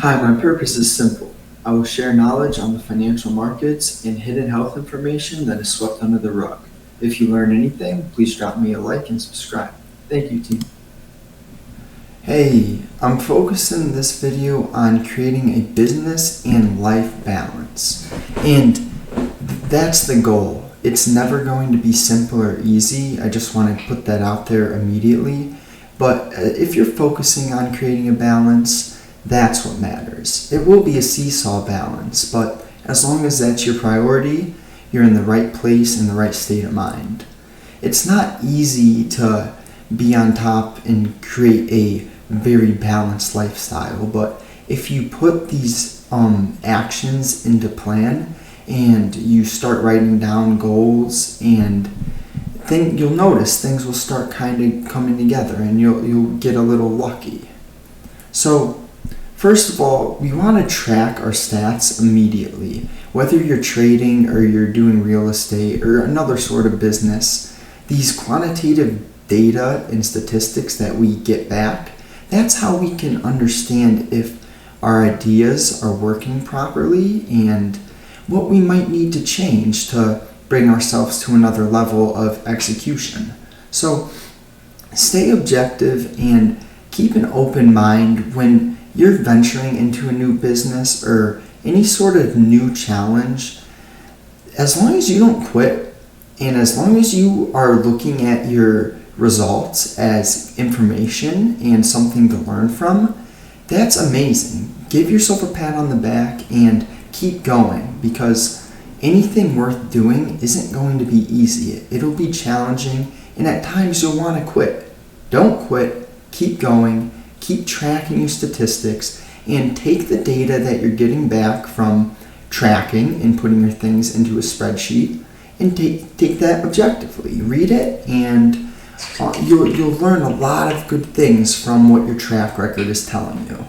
Hi, my purpose is simple. I will share knowledge on the financial markets and hidden health information that is swept under the rug. If you learn anything, please drop me a like and subscribe. Thank you, team. Hey, I'm focusing this video on creating a business and life balance. And that's the goal. It's never going to be simple or easy. I just want to put that out there immediately. But if you're focusing on creating a balance, that's what matters. It will be a seesaw balance, but as long as that's your priority, you're in the right place in the right state of mind. It's not easy to be on top and create a very balanced lifestyle, but if you put these actions into plan and you start writing down goals, and you'll notice things will start kind of coming together and you'll get a little lucky. So first of all, we want to track our stats immediately. Whether you're trading or you're doing real estate or another sort of business, these quantitative data and statistics that we get back, that's how we can understand if our ideas are working properly and what we might need to change to bring ourselves to another level of execution. So stay objective and keep an open mind when you're venturing into a new business or any sort of new challenge. As long as you don't quit and as long as you are looking at your results as information and something to learn from, that's amazing. Give yourself a pat on the back and keep going, because anything worth doing isn't going to be easy. It'll be challenging, and at times you'll want to quit. Don't quit. Keep going. Keep tracking your statistics and take the data that you're getting back from tracking and putting your things into a spreadsheet and take that objectively. Read it, and you'll learn a lot of good things from what your track record is telling you.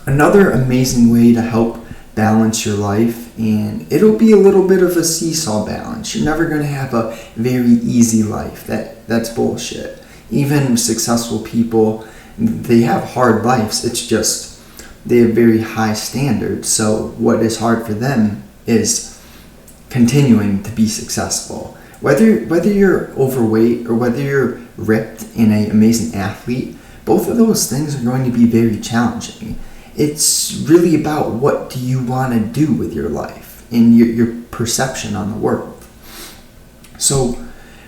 Another amazing way to help balance your life, and it'll be a little bit of a seesaw balance. You're never going to have a very easy life. That's bullshit. Even successful people, they have hard lives. It's just they have very high standards. So what is hard for them is continuing to be successful. Whether you're overweight or whether you're ripped and an amazing athlete, both of those things are going to be very challenging. It's really about what do you want to do with your life and your perception on the world. So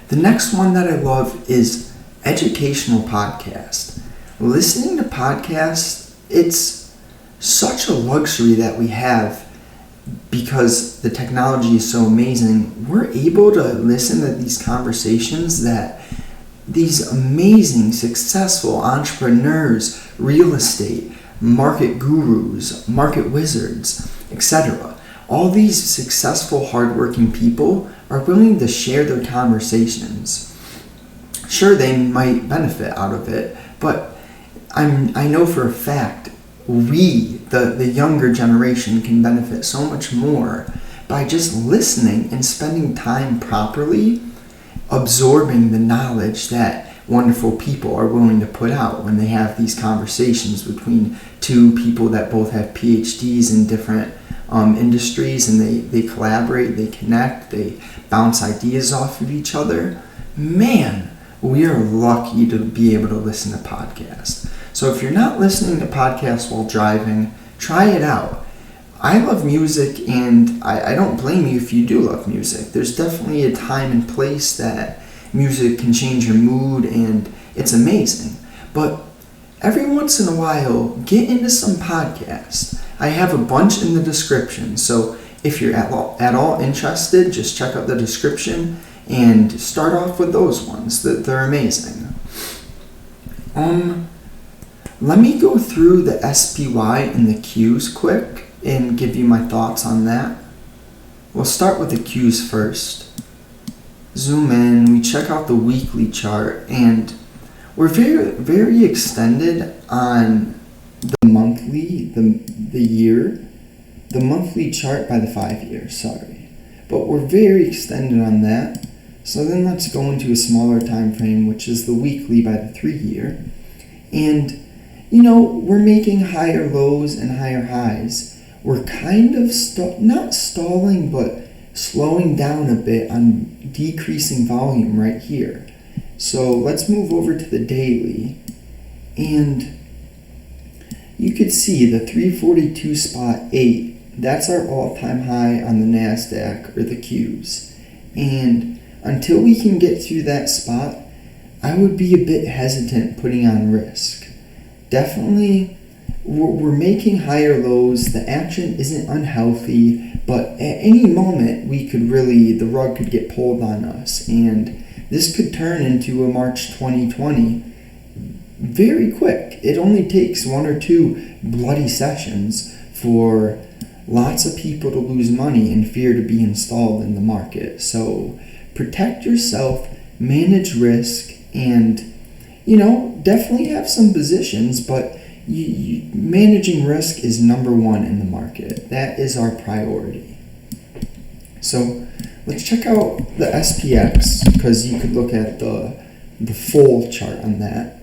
the next one that I love is educational podcast. Listening to podcasts, it's such a luxury that we have because the technology is so amazing. We're able to listen to these conversations that these amazing, successful entrepreneurs, real estate, market gurus, market wizards, etc. All these successful, hardworking people are willing to share their conversations. Sure, they might benefit out of it, but I know for a fact we, the younger generation, can benefit so much more by just listening and spending time properly absorbing the knowledge that wonderful people are willing to put out when they have these conversations between two people that both have PhDs in different industries, and they collaborate, they connect, they bounce ideas off of each other. Man, we are lucky to be able to listen to podcasts. So if you're not listening to podcasts while driving, try it out. I love music, and I don't blame you if you do love music. There's definitely a time and place that music can change your mood, and it's amazing. But every once in a while, get into some podcasts. I have a bunch in the description, so if you're at all interested, just check out the description and start off with those ones. They're amazing. Let me go through the SPY and the Qs quick and give you my thoughts on that. We'll start with the Qs first. Zoom in, we check out the weekly chart, and we're very, very extended on the monthly, the monthly chart by the 5 year, sorry. But we're very extended on that. So then let's go into a smaller time frame, which is the weekly by the 3-year. And, we're making higher lows and higher highs. We're kind of not stalling, but slowing down a bit on decreasing volume right here. So let's move over to the daily. And you could see the 342.8, that's our all-time high on the NASDAQ or the Qs. And until we can get through that spot, I would be a bit hesitant putting on risk. Definitely, we're making higher lows. The action isn't unhealthy, but at any moment, the rug could get pulled on us. And this could turn into a March 2020 very quick. It only takes 1 or 2 bloody sessions for lots of people to lose money and fear to be installed in the market. So protect yourself, manage risk, and definitely have some positions, but managing risk is number 1 in the market. That is our priority. So let's check out the SPX, because you could look at the full chart on that.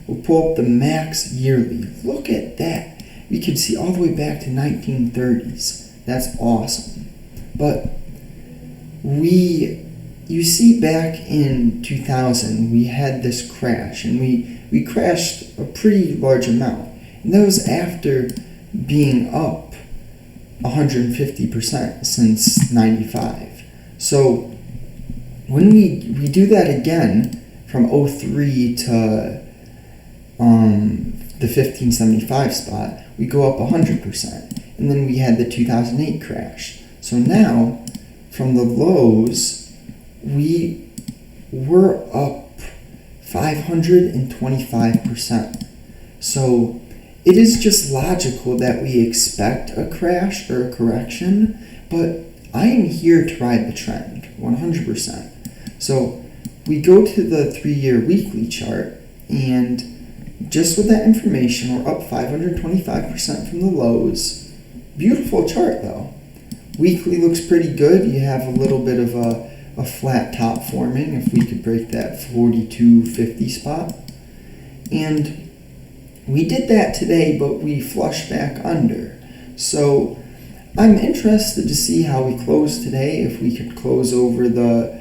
We'll pull up the max yearly. Look at that. We can see all the way back to 1930s. That's awesome. But you see back in 2000, we had this crash, and we crashed a pretty large amount. And that was after being up 150% since 95. So when we do that again from 03 to the 1575 spot, we go up 100%. And then we had the 2008 crash. So now, from the lows, we were up 525%. So it is just logical that we expect a crash or a correction, but I am here to ride the trend 100%. So we go to the 3-year weekly chart, and just with that information, we're up 525% from the lows. Beautiful chart though. Weekly looks pretty good. You have a little bit of a flat top forming, if we could break that 42.50 spot. And we did that today, but we flushed back under. So I'm interested to see how we close today, if we could close over the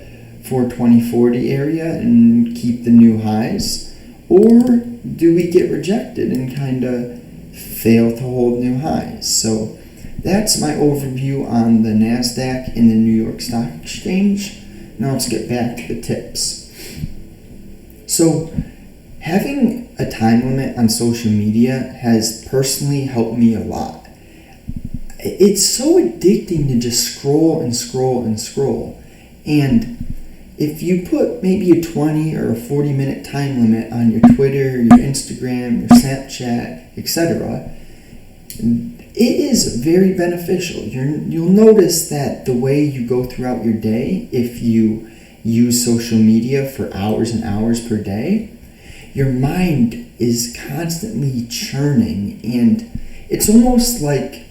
420.40 area and keep the new highs, or do we get rejected and kind of fail to hold new highs? So that's my overview on the NASDAQ and the New York Stock Exchange. Now let's get back to the tips. So having a time limit on social media has personally helped me a lot. It's so addicting to just scroll and scroll and scroll. And if you put maybe a 20 or a 40-minute time limit on your Twitter, your Instagram, your Snapchat, etc., it is very beneficial. You'll notice that the way you go throughout your day, if you use social media for hours and hours per day, your mind is constantly churning, and it's almost like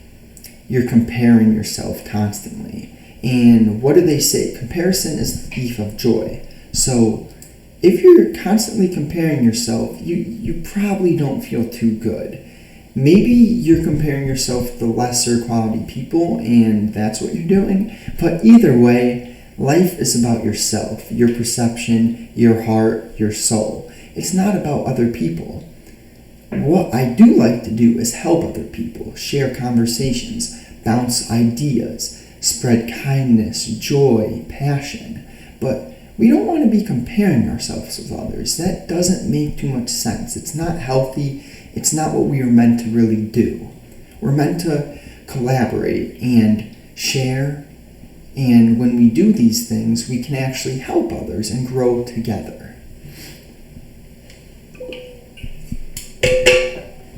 you're comparing yourself constantly. And what do they say? Comparison is the thief of joy. So if you're constantly comparing yourself, you probably don't feel too good. Maybe you're comparing yourself to lesser quality people, and that's what you're doing. But either way, life is about yourself, your perception, your heart, your soul. It's not about other people. What I do like to do is help other people, share conversations, bounce ideas, spread kindness, joy, passion. But we don't want to be comparing ourselves with others. That doesn't make too much sense. It's not healthy. It's not what we are meant to really do. We're meant to collaborate and share. And when we do these things, we can actually help others and grow together.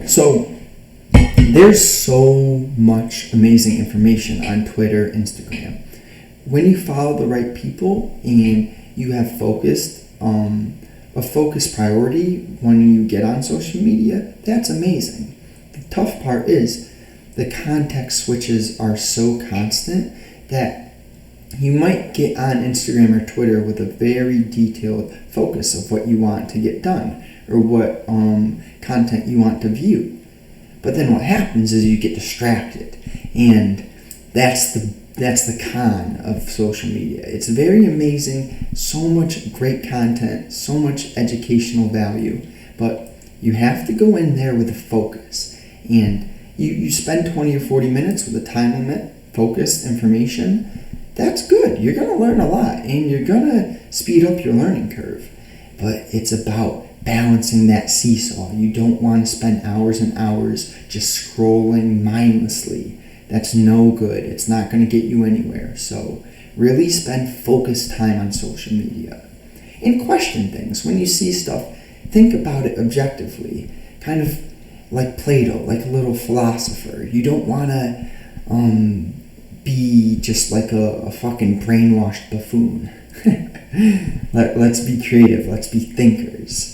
So there's so much amazing information on Twitter, Instagram. When you follow the right people and you have a focused priority when you get on social media, that's amazing. The tough part is the context switches are so constant that you might get on Instagram or Twitter with a very detailed focus of what you want to get done or what content you want to view. But then what happens is you get distracted, and that's the con of social media. It's very amazing, so much great content, so much educational value, but you have to go in there with a focus. And you spend 20 or 40 minutes with a time limit, focused information. That's good. You're going to learn a lot, and you're going to speed up your learning curve. But it's about balancing that seesaw. You don't want to spend hours and hours just scrolling mindlessly. That's no good. It's not going to get you anywhere. So really spend focused time on social media. And question things. When you see stuff, think about it objectively. Kind of like Plato, like a little philosopher. You don't want to be just like a fucking brainwashed buffoon. Let's be creative. Let's be thinkers.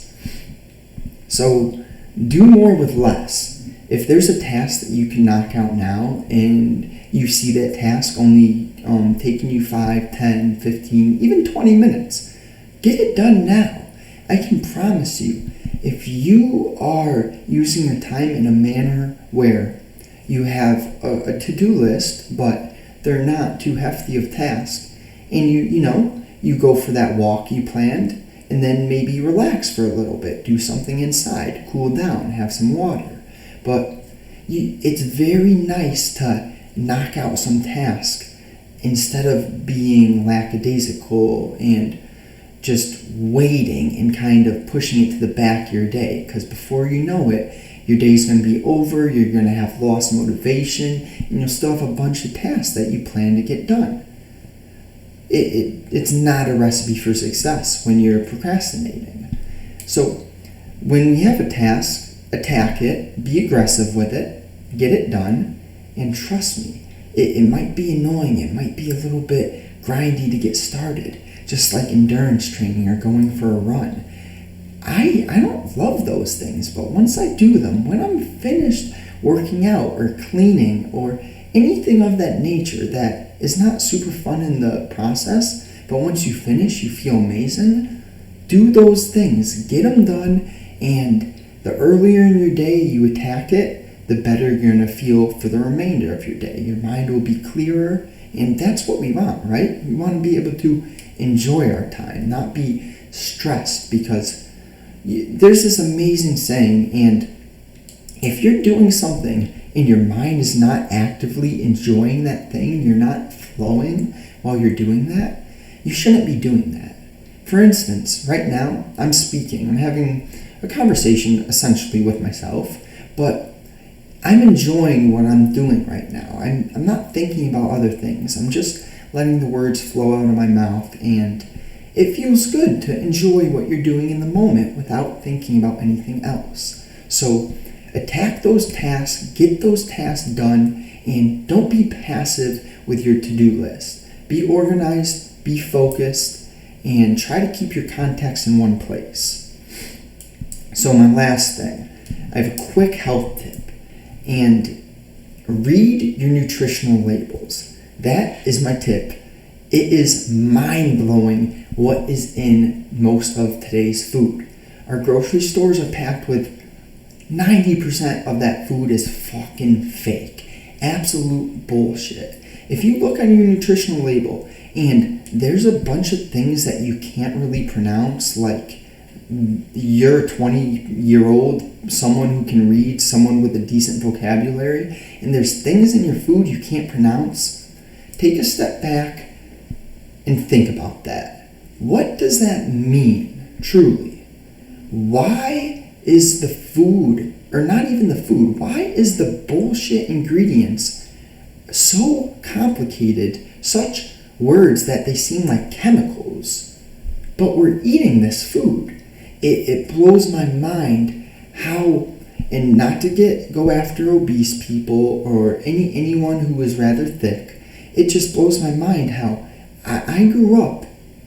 So do more with less. If there's a task that you can knock out now and you see that task only taking you 5, 10, 15, even 20 minutes, get it done now. I can promise you, if you are using your time in a manner where you have a to-do list, but they're not too hefty of tasks, and you go for that walk you planned, and then maybe relax for a little bit, do something inside, cool down, have some water. But it's very nice to knock out some task instead of being lackadaisical and just waiting and kind of pushing it to the back of your day. Because before you know it, your day's going to be over, you're going to have lost motivation, and you'll still have a bunch of tasks that you plan to get done. It's not a recipe for success when you're procrastinating. So when we have a task, attack it, be aggressive with it, get it done, and trust me, it might be annoying, it might be a little bit grindy to get started, just like endurance training or going for a run. I don't love those things, but once I do them, when I'm finished working out or cleaning or anything of that nature that is not super fun in the process, but once you finish, you feel amazing, do those things, get them done, and the earlier in your day you attack it, the better you're going to feel for the remainder of your day. Your mind will be clearer, and that's what we want, right? We want to be able to enjoy our time, not be stressed, because there's this amazing saying, and if you're doing something and your mind is not actively enjoying that thing, you're not flowing while you're doing that, you shouldn't be doing that. For instance, right now, I'm speaking, I'm having a conversation essentially with myself, but I'm enjoying what I'm doing right now. I'm not thinking about other things. I'm just letting the words flow out of my mouth, and it feels good to enjoy what you're doing in the moment without thinking about anything else. So attack those tasks, get those tasks done, and don't be passive with your to-do list. Be organized, be focused, and try to keep your context in one place. So my last thing, I have a quick health tip, and read your nutritional labels. That is my tip. It is mind-blowing what is in most of today's food. Our grocery stores are packed with 90% of that food is fucking fake. Absolute bullshit. If you look on your nutritional label and there's a bunch of things that you can't really pronounce, like you're a 20-year-old, someone who can read, someone with a decent vocabulary, and there's things in your food you can't pronounce, take a step back and think about that. What does that mean, truly? Why is the food, or not even the food, why is the bullshit ingredients so complicated, such words that they seem like chemicals, but we're eating this food? It blows my mind how, and not to go after obese people or anyone who is rather thick, it just blows my mind how I grew up,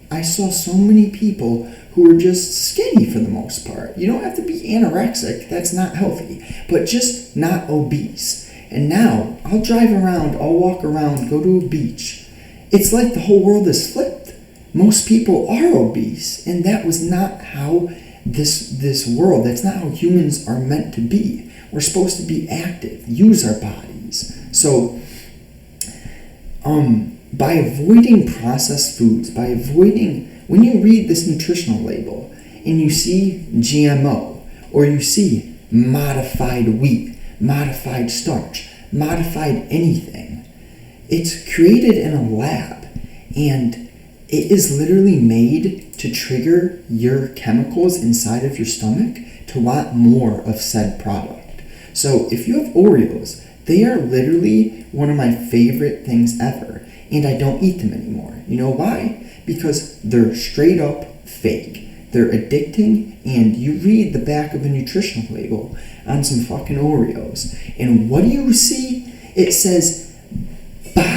I saw so many people who were just skinny for the most part. You don't have to be anorexic, that's not healthy, but just not obese. And now, I'll drive around, I'll walk around, go to a beach. it's like the whole world is flipped. Most people are obese, and that was not how this world, that's not how humans are meant to be. We're supposed to be active, use our bodies. So, by avoiding processed foods, when you read this nutritional label and you see GMO, or you see modified wheat, modified starch, modified anything, it's created in a lab, and it is literally made to trigger your chemicals inside of your stomach to want more of said product. So if you have Oreos, they are literally one of my favorite things ever, and I don't eat them anymore. You know why? Because they're straight up fake. They're addicting, and you read the back of a nutritional label on some fucking Oreos, and what do you see? It says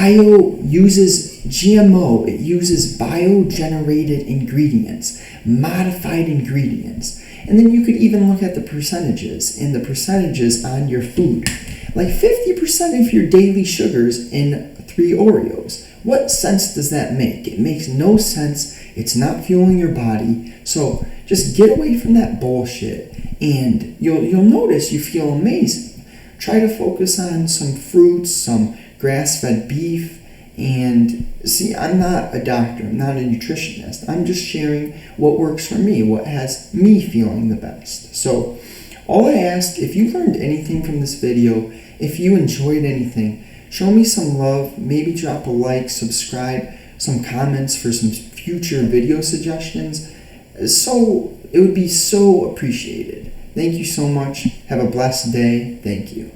uses GMO, it uses bio-generated ingredients, modified ingredients. And then you could even look at the percentages, and the percentages on your food. Like 50% of your daily sugars in 3 Oreos. What sense does that make? It makes no sense. It's not fueling your body. So just get away from that bullshit, and you'll notice you feel amazing. Try to focus on some fruits, some grass-fed beef, and see, I'm not a doctor, I'm not a nutritionist. I'm just sharing what works for me, what has me feeling the best. So all I ask, if you learned anything from this video, if you enjoyed anything, show me some love, maybe drop a like, subscribe, some comments for some future video suggestions. So it would be so appreciated. Thank you so much. Have a blessed day. Thank you.